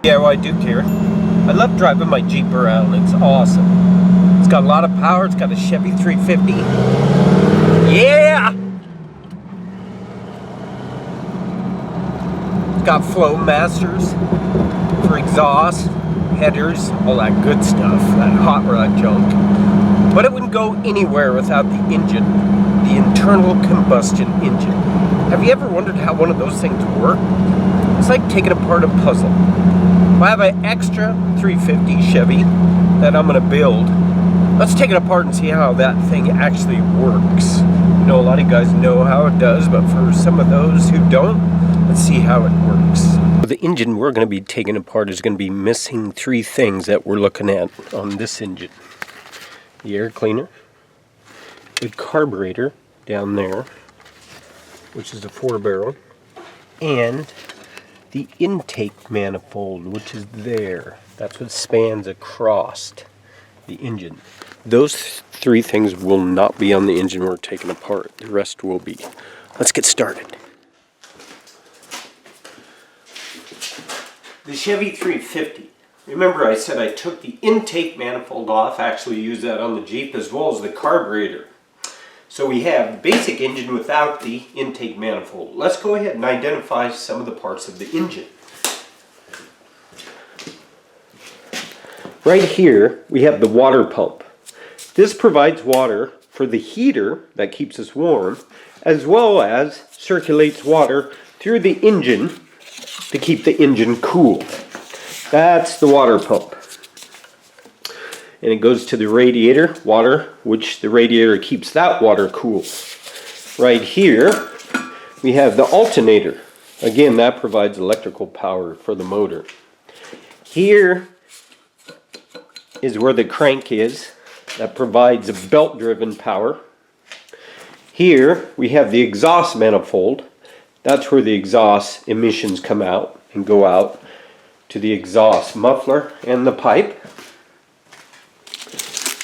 Yeah, well, I do care. I love driving my Jeep around. It's awesome. It's got a lot of power. It's got a Chevy 350. Yeah! It's got flow masters for exhaust, headers, all that good stuff, that hot rod junk. But it wouldn't go anywhere without the engine, the internal combustion engine. Have you ever wondered how one of those things work? It's like taking apart a puzzle. I have an extra 350 Chevy that I'm going to build. Let's take it apart and see how that thing actually works. You know, a lot of you guys know how it does, but for some of those who don't, let's see how it works. The engine we're going to be taking apart is going to be missing three things that we're looking at on this engine. The air cleaner, the carburetor down there, which is a 4-barrel, and the intake manifold, which is there. That's what spans across the engine. Those three things will not be on the engine we're taking apart. The rest will be. Let's get started. The Chevy 350. Remember I said I took the intake manifold off, actually used that on the Jeep, as well as the carburetor. So we have the basic engine without the intake manifold. Let's go ahead and identify some of the parts of the engine. Right here we have the water pump. This provides water for the heater that keeps us warm, as well as circulates water through the engine to keep the engine cool. That's the water pump. And it goes to the radiator, water, which the radiator keeps that water cool. Right here, we have the alternator. Again, that provides electrical power for the motor. Here is where the crank is. That provides a belt-driven power. Here, we have the exhaust manifold. That's where the exhaust emissions come out and go out to the exhaust muffler and the pipe.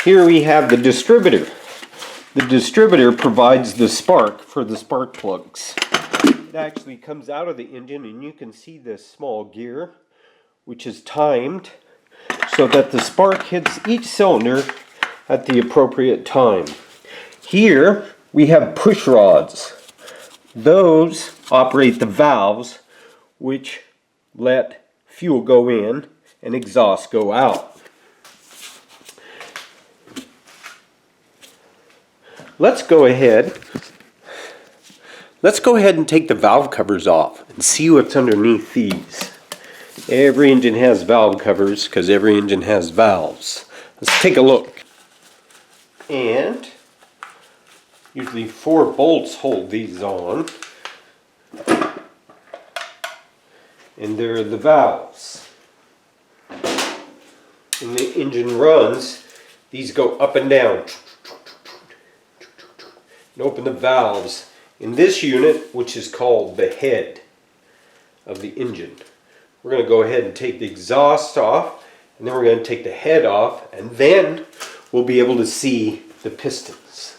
Here we have the distributor. The distributor provides the spark for the spark plugs. It actually comes out of the engine, and you can see this small gear, which is timed so that the spark hits each cylinder at the appropriate time. Here we have push rods. Those operate the valves which let fuel go in and exhaust go out. Let's go ahead and take the valve covers off and see what's underneath these. Every engine has valve covers because every engine has valves. Let's take a look. And usually 4 bolts hold these on. And there are the valves. When the engine runs, these go up and down. And open the valves in this unit, which is called the head of the engine. We're going to go ahead and take the exhaust off, and then we're going to take the head off, and then we'll be able to see the pistons.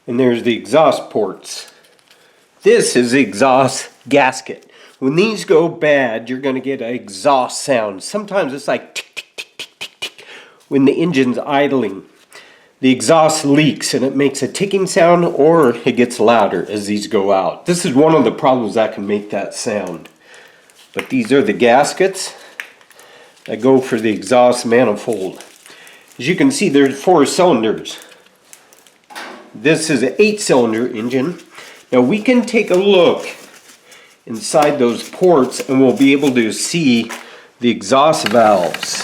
And there's the exhaust ports. This is the exhaust gasket. When these go bad, you're going to get an exhaust sound. Sometimes it's like tick, tick, tick, tick, tick, tick. When the engine's idling, the exhaust leaks and it makes a ticking sound, or it gets louder as these go out. This is one of the problems that can make that sound. But these are the gaskets that go for the exhaust manifold. As you can see, there's 4 cylinders. This is an 8-cylinder engine. Now we can take a look inside those ports and we'll be able to see the exhaust valves.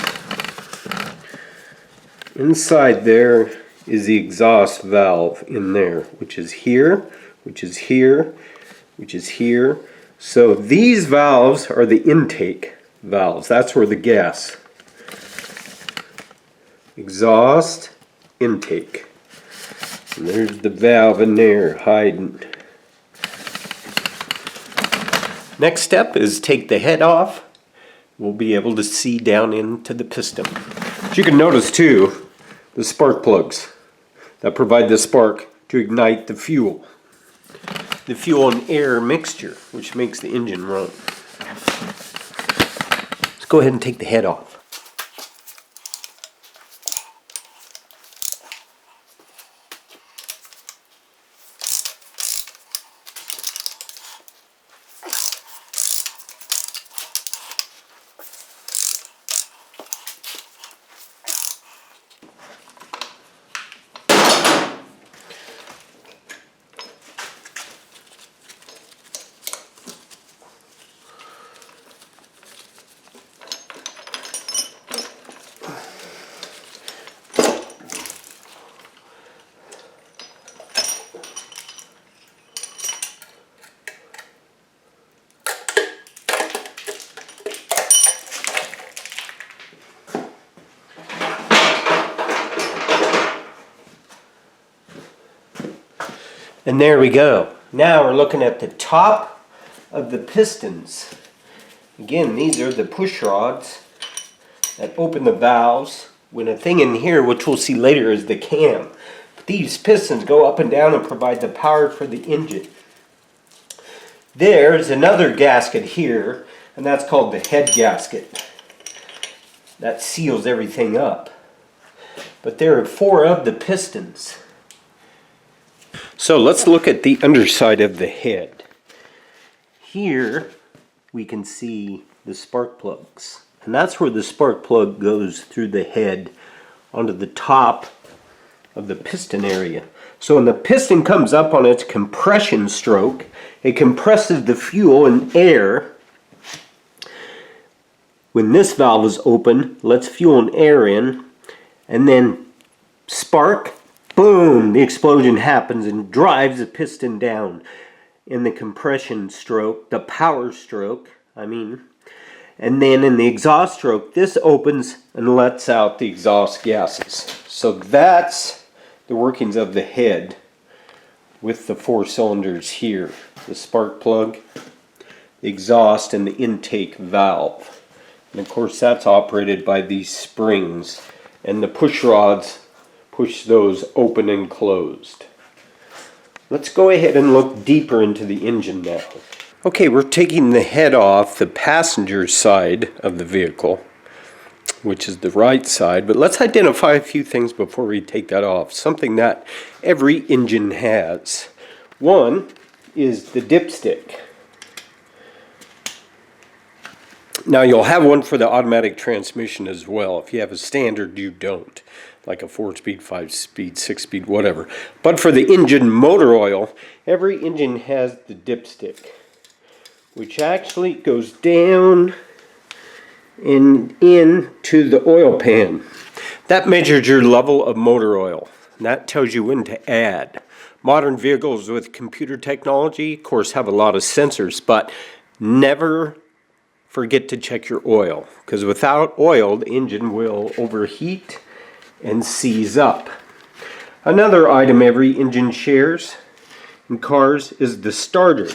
Inside there is the exhaust valve in there, which is here, which is here, which is here. So these valves are the intake valves. That's where the gas. Exhaust, intake. And there's the valve in there hiding. Next step is take the head off, we'll be able to see down into the piston. As you can notice too, the spark plugs that provide the spark to ignite the fuel. The fuel and air mixture, which makes the engine run. Let's go ahead and take the head off. And there we go. Now we're looking at the top of the pistons. Again, these are the push rods that open the valves. When a thing in here, which we'll see later, is the cam. These pistons go up and down and provide the power for the engine. There's another gasket here, and that's called the head gasket. That seals everything up. But there are 4 of the pistons. So let's look at the underside of the head. Here we can see the spark plugs. And that's where the spark plug goes through the head onto the top of the piston area. So when the piston comes up on its compression stroke, it compresses the fuel and air. When this valve is open, lets fuel and air in, and then spark, boom, the explosion happens and drives the piston down. In the compression stroke, the power stroke, and then in the exhaust stroke, this opens and lets out the exhaust gases. So that's the workings of the head with the 4 cylinders here. The spark plug, the exhaust, and the intake valve. And of course that's operated by these springs, and the push rods push those open and closed. Let's go ahead and look deeper into the engine now. Okay, we're taking the head off the passenger side of the vehicle, which is the right side, but let's identify a few things before we take that off. Something that every engine has. One is the dipstick. Now you'll have one for the automatic transmission as well. If you have a standard, you don't. Like a 4-speed, 5-speed, 6-speed, whatever. But for the engine motor oil, every engine has the dipstick, which actually goes down and into the oil pan. That measures your level of motor oil. And that tells you when to add. Modern vehicles with computer technology, of course, have a lot of sensors, but never forget to check your oil, because without oil, the engine will overheat and seize up. Another item every engine shares in cars is the starter.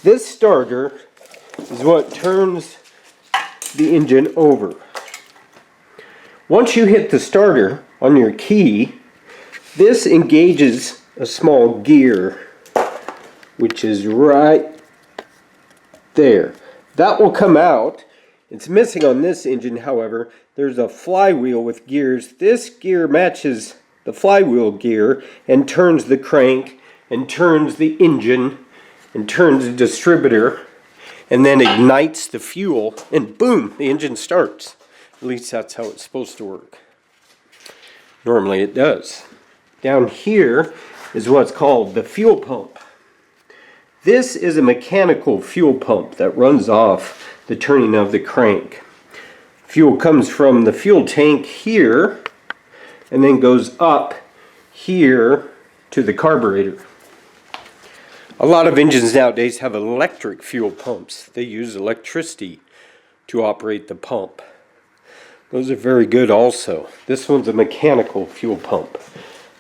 This starter is what turns the engine over. Once you hit the starter on your key, this engages a small gear, which is right there. That will come out. It's missing on this engine, however. There's a flywheel with gears. This gear matches the flywheel gear and turns the crank and turns the engine and turns the distributor and then ignites the fuel, and boom, the engine starts. At least that's how it's supposed to work. Normally it does. Down here is what's called the fuel pump. This is a mechanical fuel pump that runs off the turning of the crank. Fuel comes from the fuel tank here and then goes up here to the carburetor. A lot of engines nowadays have electric fuel pumps. They use electricity to operate the pump. Those are very good also. This one's a mechanical fuel pump.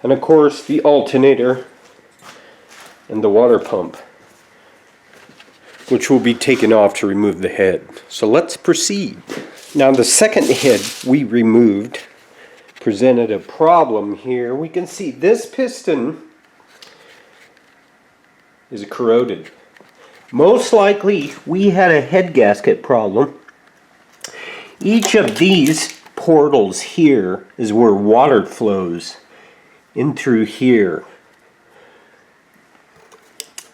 And of course the alternator and the water pump. which will be taken off to remove the head. So let's proceed. Now the second head we removed presented a problem here. We can see this piston is corroded. Most likely we had a head gasket problem. Each of these portals here is where water flows in through here.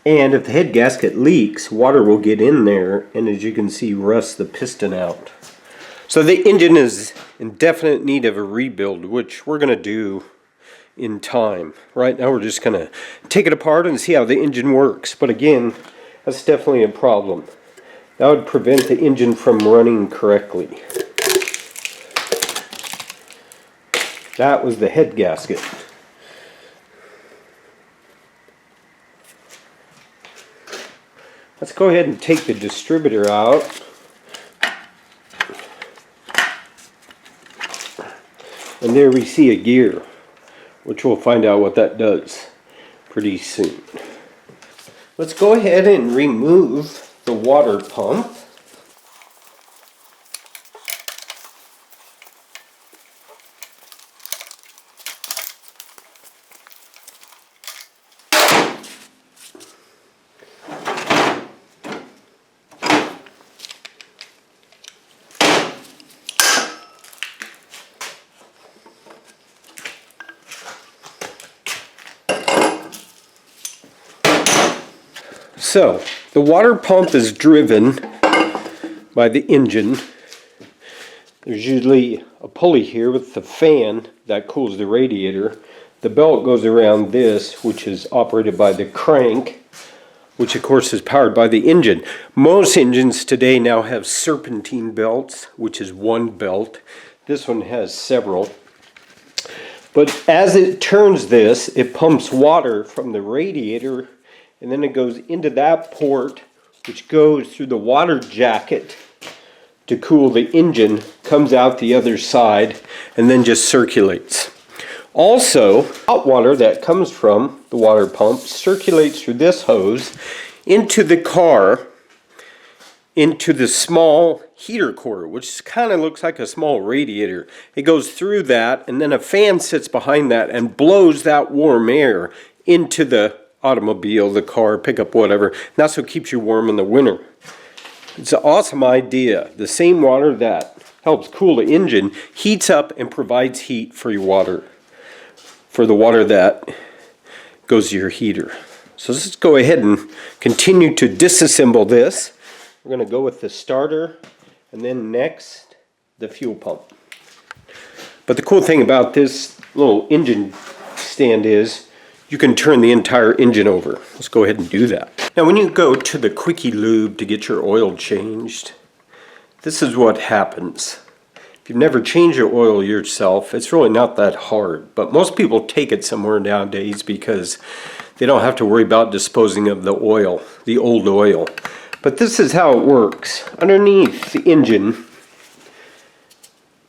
And if the head gasket leaks, water will get in there and, as you can see, rust the piston out. So the engine is in definite need of a rebuild, which we're going to do in time. Right now we're just going to take it apart and see how the engine works. But again, that's definitely a problem. That would prevent the engine from running correctly. That was the head gasket. Let's go ahead and take the distributor out. And there we see a gear, which we'll find out what that does pretty soon. Let's go ahead and remove the water pump. So, the water pump is driven by the engine. There's usually a pulley here with the fan that cools the radiator. The belt goes around this, which is operated by the crank, which of course is powered by the engine. Most engines today now have serpentine belts, which is one belt. This one has several. But as it turns this, it pumps water from the radiator, and then it goes into that port, which goes through the water jacket to cool the engine, comes out the other side, and then just circulates. Also, hot water that comes from the water pump circulates through this hose into the car, into the small heater core, which kind of looks like a small radiator. It goes through that, and then a fan sits behind that and blows that warm air into the automobile, the car, pickup, whatever. And that's what keeps you warm in the winter. It's an awesome idea. The same water that helps cool the engine heats up and provides heat for your water, for the water that goes to your heater. So let's go ahead and continue to disassemble this. We're going to go with the starter, and then next the fuel pump. But the cool thing about this little engine stand is you can turn the entire engine over. Let's go ahead and do that. Now when you go to the Quickie Lube to get your oil changed, this is what happens. If you've never changed your oil yourself, it's really not that hard. But most people take it somewhere nowadays because they don't have to worry about disposing of the oil, the old oil. But this is how it works. Underneath the engine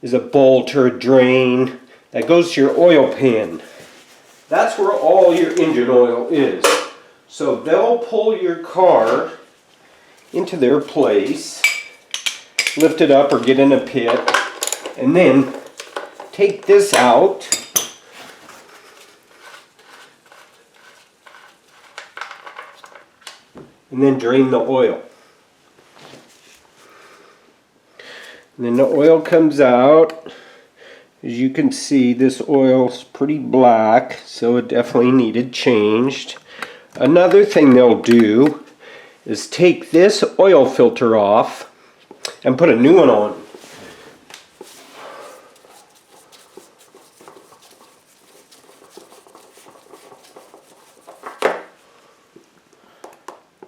is a bolt or a drain that goes to your oil pan. That's where all your engine oil is. So they'll pull your car into their place, lift it up or get in a pit, and then take this out and then drain the oil. And then the oil comes out. As you can see, this oil's pretty black, so it definitely needed changed. Another thing they'll do is take this oil filter off and put a new one on.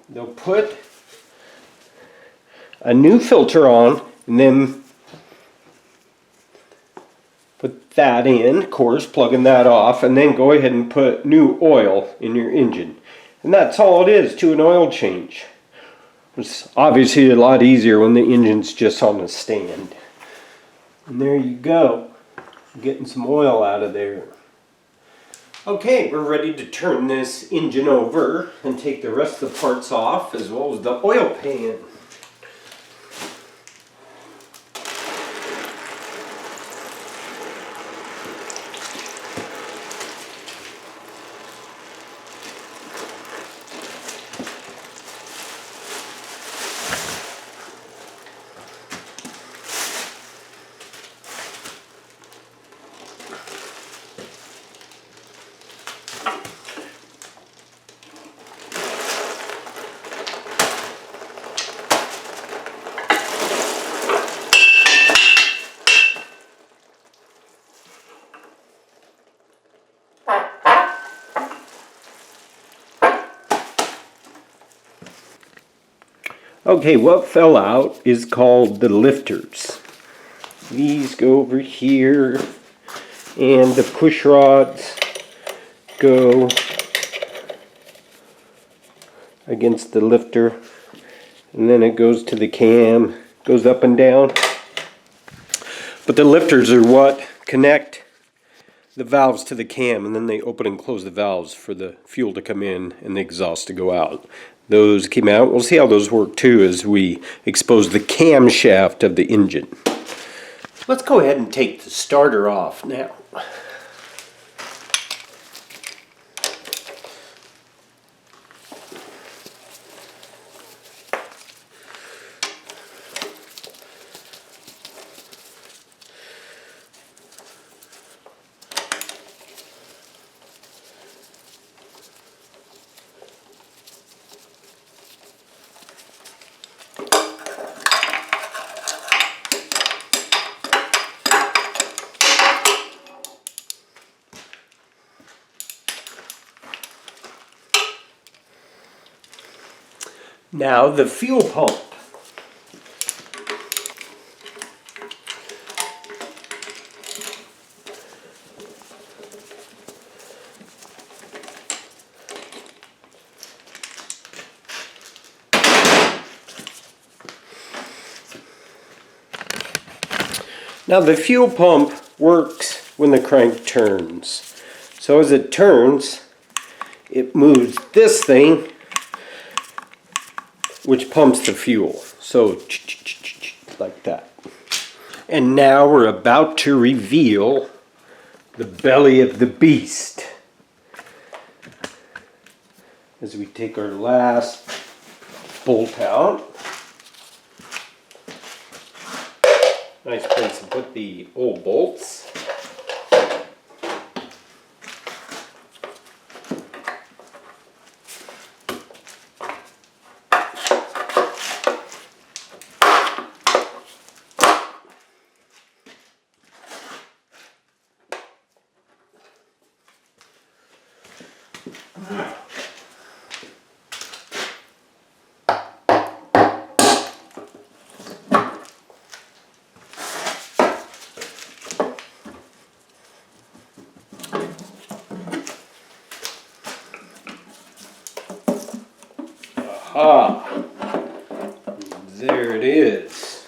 They'll put a new filter on and then put that in, of course, plugging that off, and then go ahead and put new oil in your engine. And that's all it is to an oil change. It's obviously a lot easier when the engine's just on a stand. And there you go, getting some oil out of there. Okay, we're ready to turn this engine over and take the rest of the parts off, as well as the oil pan. Okay, what fell out is called the lifters. These go over here, and the push rods go against the lifter, and then it goes to the cam, goes up and down. But the lifters are what connect the valves to the cam, and then they open and close the valves for the fuel to come in and the exhaust to go out. Those came out. We'll see how those work too as we expose the camshaft of the engine. Let's go ahead and take the starter off now. Now the fuel pump. Now the fuel pump works when the crank turns. So as it turns, it moves this thing, which pumps the fuel. So like that. And now we're about to reveal the belly of the beast. As we take our last bolt out. Nice place to put the old bolts. Aha! There it is.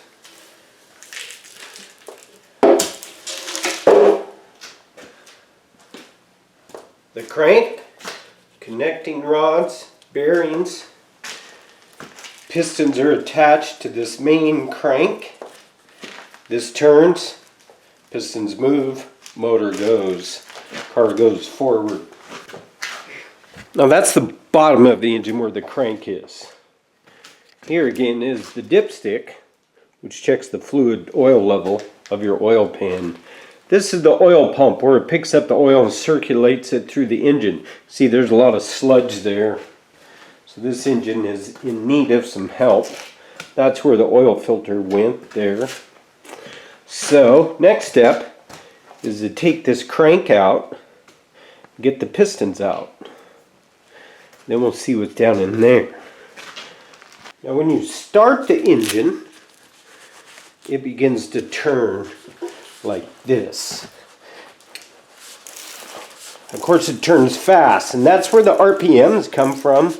The crank, connecting rods, bearings, pistons are attached to this main crank. This turns, pistons move, motor goes, car goes forward. Now that's the bottom of the engine where the crank is. Here again is the dipstick, which checks the fluid oil level of your oil pan. This is the oil pump where it picks up the oil and circulates it through the engine. See, there's a lot of sludge there. So this engine is in need of some help. That's where the oil filter went there. So next step is to take this crank out, get the pistons out. Then we'll see what's down in there. Now when you start the engine, it begins to turn like this. Of course it turns fast, and that's where the RPMs come from.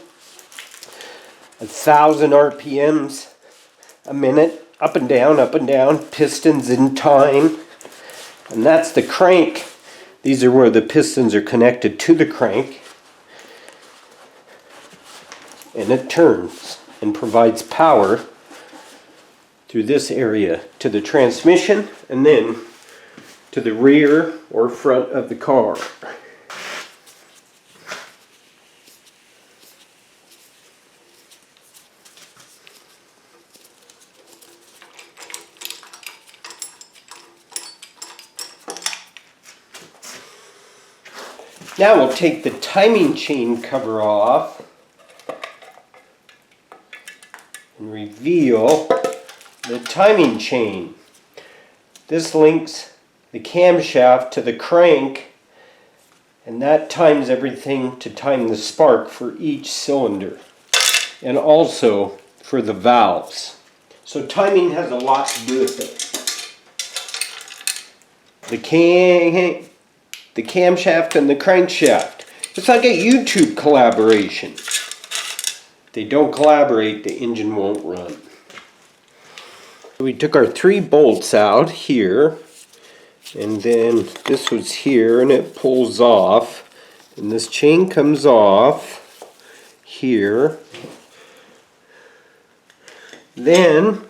1,000 RPMs a minute, up and down, pistons in time. And that's the crank These are where the pistons are connected to the crank, and it turns and provides power through this area to the transmission and then to the rear or front of the car. Now we'll take the timing chain cover off and reveal the timing chain. This links the camshaft to the crank, and that times everything to time the spark for each cylinder and also for the valves. So timing has a lot to do with it. The camshaft and the crankshaft. It's like a YouTube collaboration. If they don't collaborate, the engine won't run. We took our 3 bolts out here, and then this was here, and it pulls off, and this chain comes off here. Then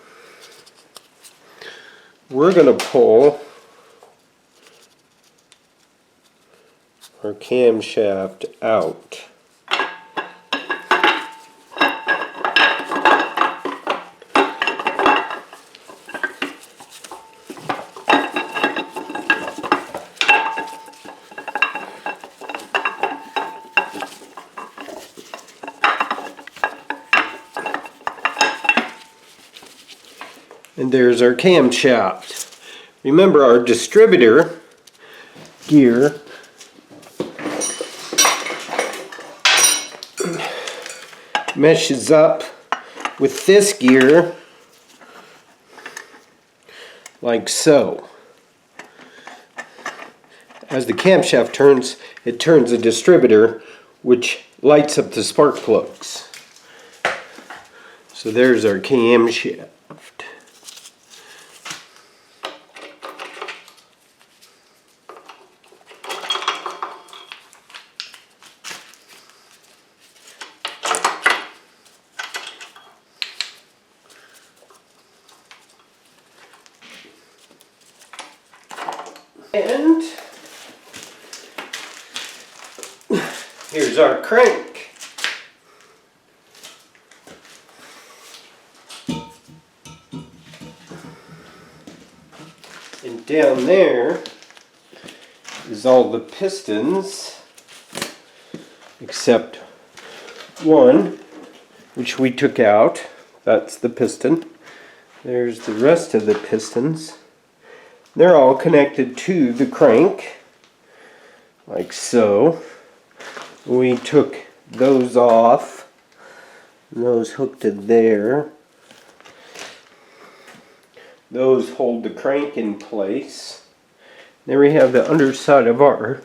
we're going to pull our camshaft out. And there's our camshaft. Remember, our distributor gear meshes up with this gear like so. As the camshaft turns, it turns the distributor, which lights up the spark plugs. So there's our camshaft. And here's our crank. And down there is all the pistons, except one, which we took out. That's the piston. There's the rest of the pistons. They're all connected to the crank, like so. We took those off, and those hooked to there. Those hold the crank in place. There we have the underside of our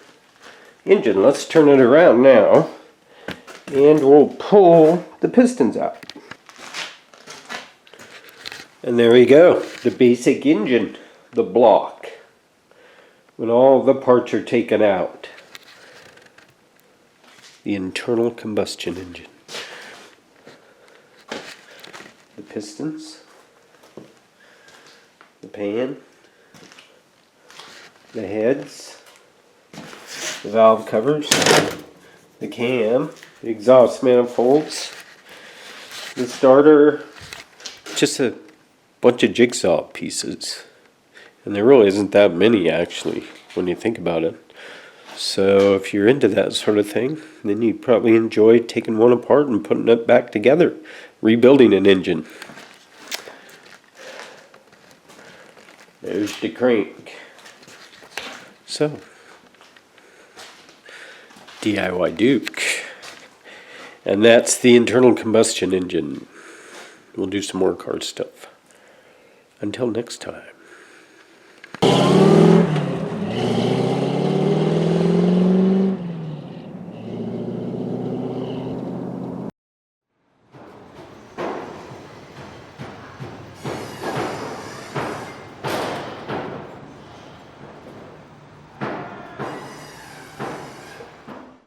engine. Let's turn it around now, and we'll pull the pistons out. And there we go, the basic engine. The block, when all the parts are taken out. The internal combustion engine. The pistons, the pan, the heads, the valve covers, the cam, the exhaust manifolds, the starter, just a bunch of jigsaw pieces. And there really isn't that many, actually, when you think about it. So if you're into that sort of thing, then you probably enjoy taking one apart and putting it back together, rebuilding an engine. There's the crank. So, DIY Duke. And that's the internal combustion engine. We'll do some more car stuff. Until next time.